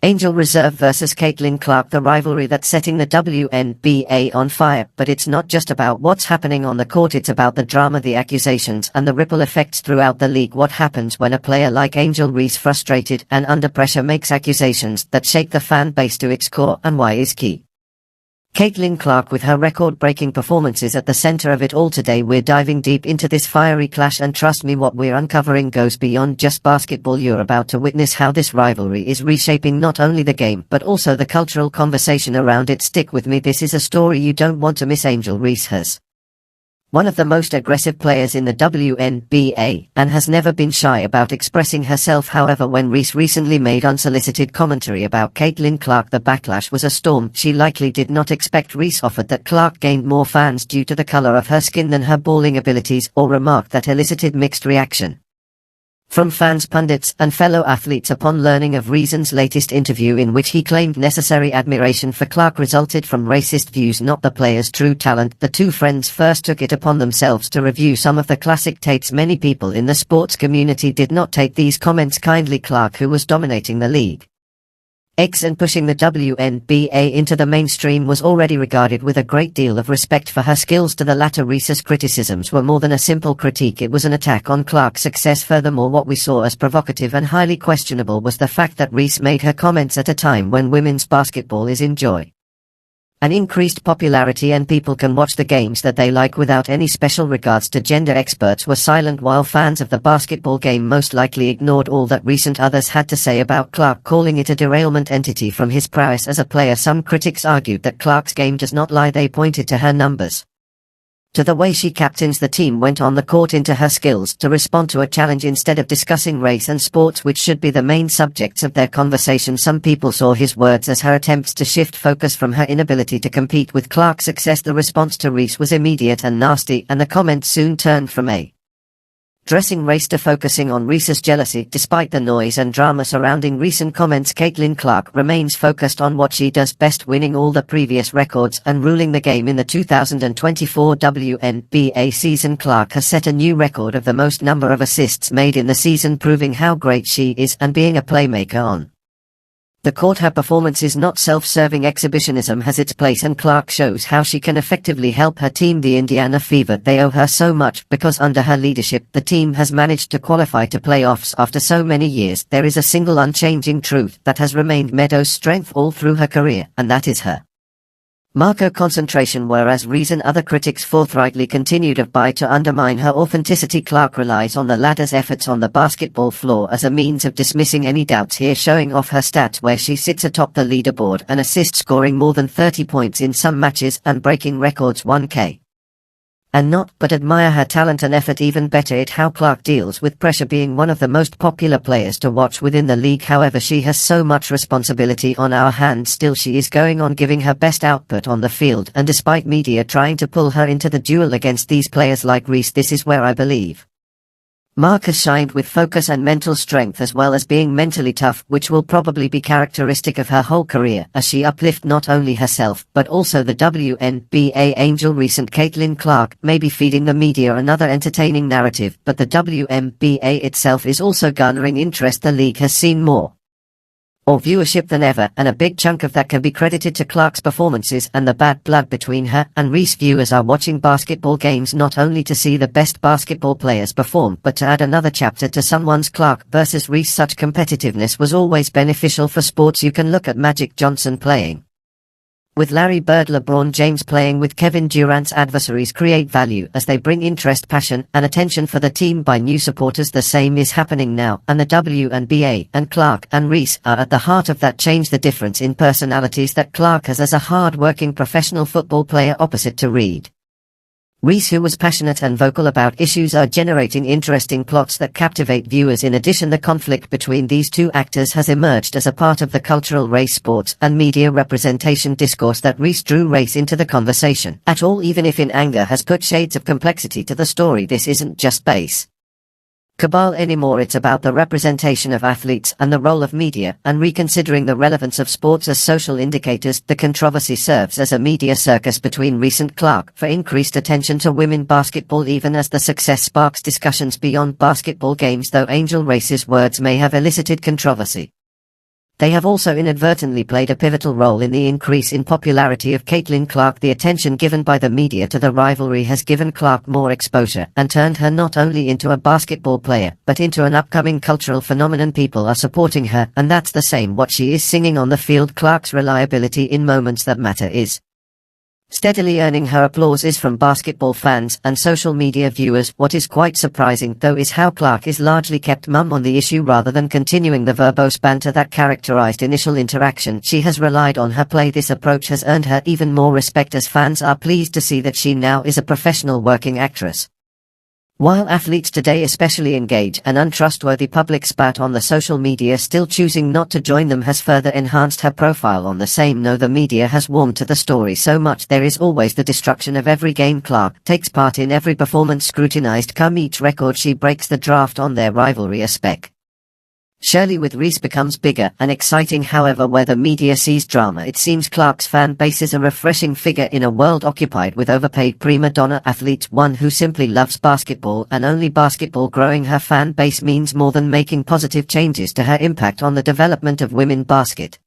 Angel Reserve vs Caitlin Clark, the rivalry that's setting the WNBA on fire. But it's not just about what's happening on the court, it's about the drama, the accusations, and the ripple effects throughout the league. What happens when a player like Angel Reese, frustrated and under pressure, makes accusations that shake the fan base to its core, and why is key. Caitlin Clark, with her record-breaking performances at the center of it all. Today we're diving deep into this fiery clash, and trust me, what we're uncovering goes beyond just basketball. You're about to witness how this rivalry is reshaping not only the game but also the cultural conversation around it. Stick with me, this is a story you don't want to miss. Angel Reese has one of the most aggressive players in the WNBA, and has never been shy about expressing herself. However, when Reese recently made unsolicited commentary about Caitlin Clark, the backlash was a storm she likely did not expect. Reese offered that Clark gained more fans due to the color of her skin than her balling abilities, or remarked that elicited mixed reaction from fans, pundits, and fellow athletes upon learning of Reese's latest interview, in which he claimed necessary admiration for Clark resulted from racist views, not the player's true talent. The two friends first took it upon themselves to review some of the classic takes. Many people in the sports community did not take these comments kindly. Clark, who was dominating the league and pushing the WNBA into the mainstream, was already regarded with a great deal of respect for her skills. To the latter, Reese's criticisms were more than a simple critique, it was an attack on Clark's success. Furthermore, what we saw as provocative and highly questionable was the fact that Reese made her comments at a time when women's basketball is enjoying an increased popularity and people can watch the games that they like without any special regards to gender. Experts were silent, while fans of the basketball game most likely ignored all that Reese and others had to say about Clark, calling it a derailment entity from his prowess as a player. Some critics argued that Clark's game does not lie. They pointed to her numbers, to the way she captains the team, went on the court, into her skills to respond to a challenge instead of discussing race and sports, which should be the main subjects of their conversation. Some people saw his words as her attempts to shift focus from her inability to compete with Clark's success. The response to Reese was immediate and nasty, and the comments soon turned from addressing race to focusing on Reese's jealousy. Despite the noise and drama surrounding recent comments, Caitlin Clark remains focused on what she does best, winning all the previous records and ruling the game in the 2024 WNBA season. Clark has set a new record of the most number of assists made in the season, proving how great she is and being a playmaker on the court. Her performance is not self-serving. Exhibitionism has its place, and Clark shows how she can effectively help her team, the Indiana Fever. They owe her so much, because under her leadership the team has managed to qualify to playoffs after so many years. There is a single unchanging truth that has remained Meadows' strength all through her career, and that is her Marco concentration. Whereas Reese and other critics forthrightly continue to undermine her authenticity, Clark relies on the latter's efforts on the basketball floor as a means of dismissing any doubts. Here, showing off her stats, where she sits atop the leaderboard and assists, scoring more than 30 points in some matches and breaking records 1K. And not but admire her talent and effort. Even better, it how Clark deals with pressure, being one of the most popular players to watch within the league. However, she has so much responsibility on our hands. Still, she is going on giving her best output on the field, and despite media trying to pull her into the duel against these players like Reese, this is where I believe Mark has shined, with focus and mental strength, as well as being mentally tough, which will probably be characteristic of her whole career, as she uplifts not only herself but also the WNBA. Angel Reese and Caitlin Clark may be feeding the media another entertaining narrative, but the WNBA itself is also garnering interest. The league has seen more viewership than ever, and a big chunk of that can be credited to Clark's performances and the bad blood between her and Reese. Viewers are watching basketball games not only to see the best basketball players perform, but to add another chapter to someone's Clark versus Reese. Such competitiveness was always beneficial for sports. You can look at Magic Johnson playing with Larry Bird, LeBron James playing with Kevin Durant's adversaries create value as they bring interest, passion, and attention for the team by new supporters. The same is happening now, and the WNBA and Clark and Reese are at the heart of that change. The difference in personalities that Clark has as a hard-working professional football player opposite to Reese, who was passionate and vocal about issues, are generating interesting plots that captivate viewers. In addition, the conflict between these two actors has emerged as a part of the cultural race, sports, and media representation discourse that Reese drew race into the conversation at all, even if in anger, has put shades of complexity to the story. This isn't just base cabal anymore. It's about the representation of athletes and the role of media, and reconsidering the relevance of sports as social indicators. The controversy serves as a media circus between Reese and Clark for increased attention to women basketball, even as the success sparks discussions beyond basketball games. Though Angel Reese's words may have elicited controversy, They have also inadvertently played a pivotal role in the increase in popularity of Caitlin Clark. The attention given by the media to the rivalry has given Clark more exposure and turned her not only into a basketball player, but into an upcoming cultural phenomenon. People are supporting her, and that's the same what she is singing on the field. Clark's reliability in moments that matter is steadily earning her applause from basketball fans and social media viewers. What is quite surprising though is how Clark is largely kept mum on the issue rather than continuing the verbose banter that characterized initial interaction. She has relied on her play. This approach has earned her even more respect, as fans are pleased to see that she now is a professional working actress. While athletes today especially engage an untrustworthy public spat on the social media, still choosing not to join them has further enhanced her profile. On the same note, the media has warmed to the story so much there is always the destruction of every game. Clark takes part in every performance scrutinized. Come each record she breaks, the draft on their rivalry a spec. Shirley with Reese becomes bigger and exciting. However, where the media sees drama, it seems Clark's fan base is a refreshing figure in a world occupied with overpaid prima donna athletes, one who simply loves basketball and only basketball. Growing her fan base means more than making positive changes to her impact on the development of women basketball.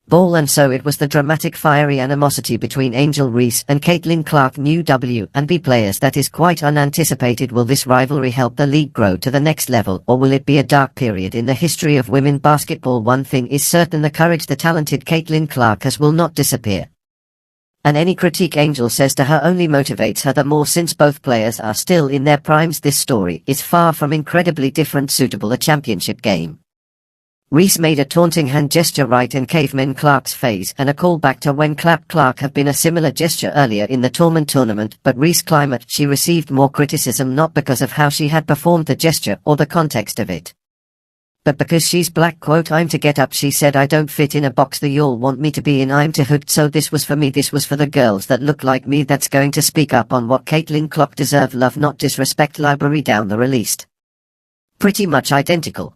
And so it was the dramatic fiery animosity between Angel Reese and Caitlin Clark, new W&B players, that is quite unanticipated. Will this rivalry help the league grow to the next level, or will it be a dark period in the history of women basketball? One thing is certain, the courage the talented Caitlin Clark has will not disappear. And any critique Angel says to her only motivates her the more, since both players are still in their primes. This story is far from incredibly different, suitable a championship game. Reese made a taunting hand gesture right in Caveman Clark's face, and a callback to when Clark have been a similar gesture earlier in the tournament, but Reese claimed she received more criticism not because of how she had performed the gesture or the context of it, but because she's black. Quote, "I'm to get up," she said. "I don't fit in a box that y'all want me to be in. I'm to hood, so this was for me. This was for the girls that look like me, that's going to speak up on what Caitlin Clark deserve, love not disrespect." Library down the released. Pretty much identical.